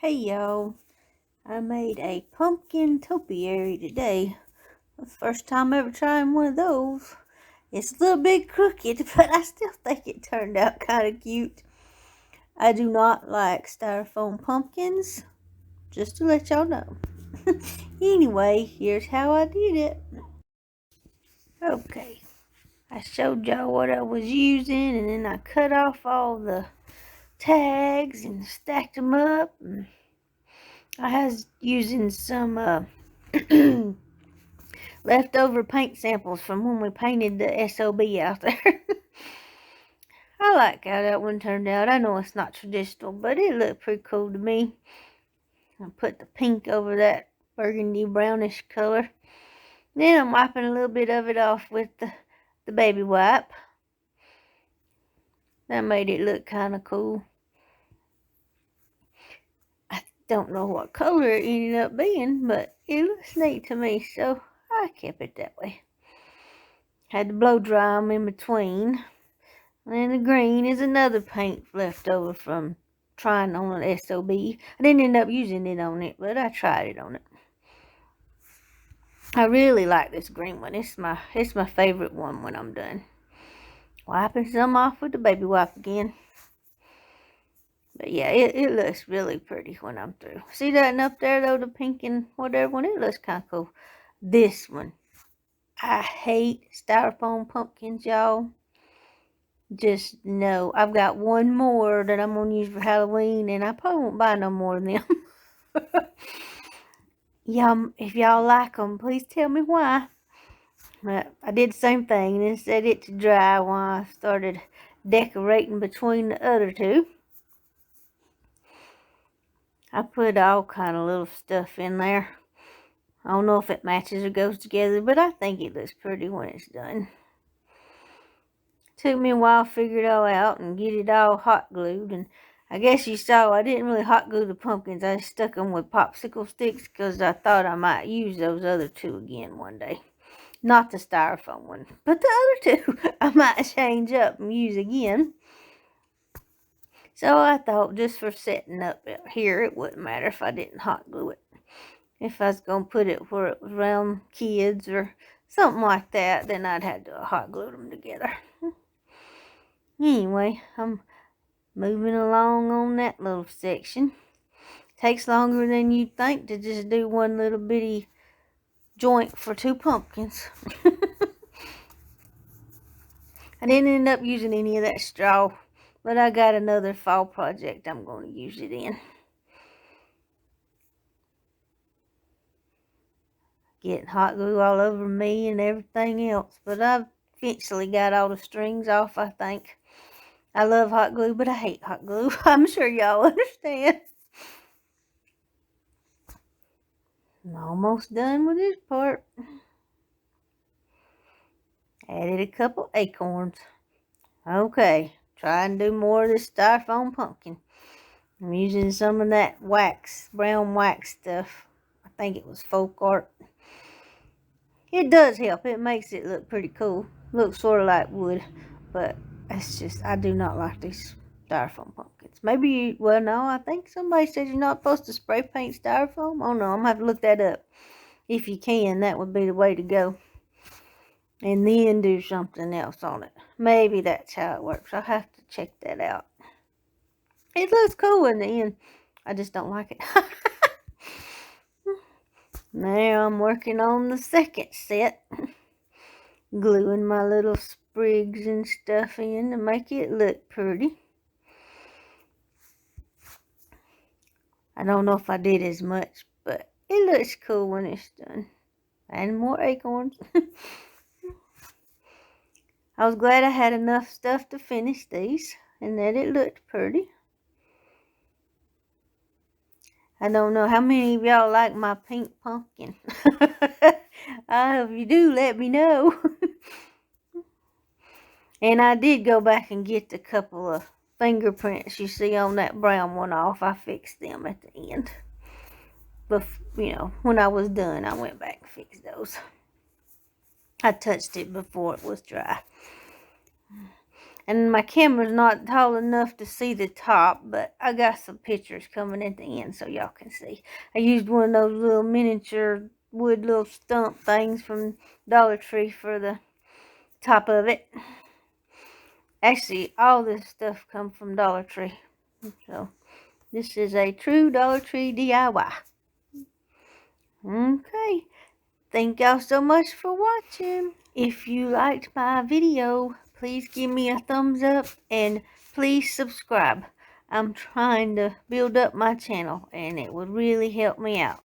Hey y'all, I made a pumpkin topiary today. That's the first time ever trying one of those. It's a little bit crooked, but I still think it turned out kind of cute. I do not like styrofoam pumpkins, just to let y'all know. Anyway, here's how I did it. Okay, I showed y'all what I was using, and then I cut off all the tags and stacked them up. And I was using some leftover paint samples from when we painted the SOB out there. I like how that one turned out. I know it's not traditional, but it looked pretty cool to me. I put the pink over that burgundy brownish color. Then I'm wiping a little bit of it off with the baby wipe. That made it look kind of cool. I don't know what color it ended up being, but it looks neat to me, so I kept it that way. Had to blow dry them in between. And the green is another paint left over from trying on an SOB. I didn't end up using it on it, but I tried it on it. I really like this green one. It's my favorite one when I'm done. Wiping some off with the baby wipe again. But yeah, it looks really pretty when I'm through. See that one up there though, the pink and whatever one? It looks kind of cool. This one. I hate styrofoam pumpkins, y'all. Just know I've got one more that I'm going to use for Halloween, and I probably won't buy no more than them. If y'all like them, please tell me why. But I did the same thing and set it to dry while I started decorating between the other two. I put all kind of little stuff in there. I don't know if it matches or goes together, but I think it looks pretty when it's done. Took me a while to figure it all out and get it all hot glued, and I guess you saw I didn't really hot glue the pumpkins. I stuck them with popsicle sticks because I thought I might use those other two again one day. Not the styrofoam one, but the other two I might change up and use again. So I thought just for setting up here, it wouldn't matter if I didn't hot glue it. If I was going to put it where it was around kids or something like that, then I'd have to hot glue them together. Anyway, I'm moving along on that little section. Takes longer than you'd think to just do one little bitty joint for two pumpkins. I didn't end up using any of that straw, but I got another fall project I'm going to use it in. Getting hot glue all over me and everything else, but I've eventually got all the strings off, I think. I love hot glue, but I hate hot glue. I'm sure y'all understand. I'm almost done with this part. Added a couple acorns. Okay, try and do more of this styrofoam pumpkin. I'm using some of that wax, brown wax stuff. I think it was folk art. It does help. It makes it look pretty cool. Looks sort of like wood, but it's just, I do not like these styrofoam pumpkins. Maybe, well, no, I think somebody said you're not supposed to spray paint styrofoam. Oh, no, I'm going to have to look that up. If you can, that would be the way to go. And then do something else on it. Maybe that's how it works. I'll have to check that out. It looks cool in the end. I just don't like it. Now I'm working on the second set. Gluing my little sprigs and stuff in to make it look pretty. I don't know if I did as much, but it looks cool when it's done. And more acorns. I was glad I had enough stuff to finish these and that it looked pretty. I don't know how many of y'all like my pink pumpkin. If you do, let me know. And I did go back and get the couple of fingerprints you see on that brown one off. I fixed them at the end. But, when I was done, I went back and fixed those. I touched it before it was dry. And my camera's not tall enough to see the top, but I got some pictures coming at the end so y'all can see. I used one of those little miniature wood little stump things from Dollar Tree for the top of it. Actually, all this stuff come from Dollar Tree. So, this is a true Dollar Tree DIY. Okay. Thank y'all so much for watching. If you liked my video, please give me a thumbs up and please subscribe. I'm trying to build up my channel and it would really help me out.